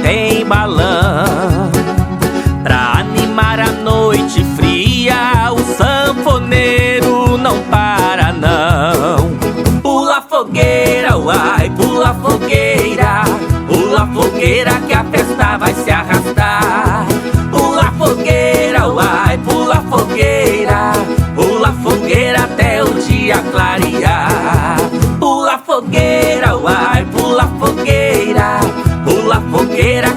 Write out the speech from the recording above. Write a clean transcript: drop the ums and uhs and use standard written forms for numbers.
tem balão. Pra animar a noite fria, o sanfoneiro não para não. Pula fogueira, uai, pula fogueira. Pula fogueira que a festa vai se arrastar. Pula fogueira, uai, pula fogueira. Pula fogueira até o dia clarear. Pula fogueira, uai, pula fogueira. Pula fogueira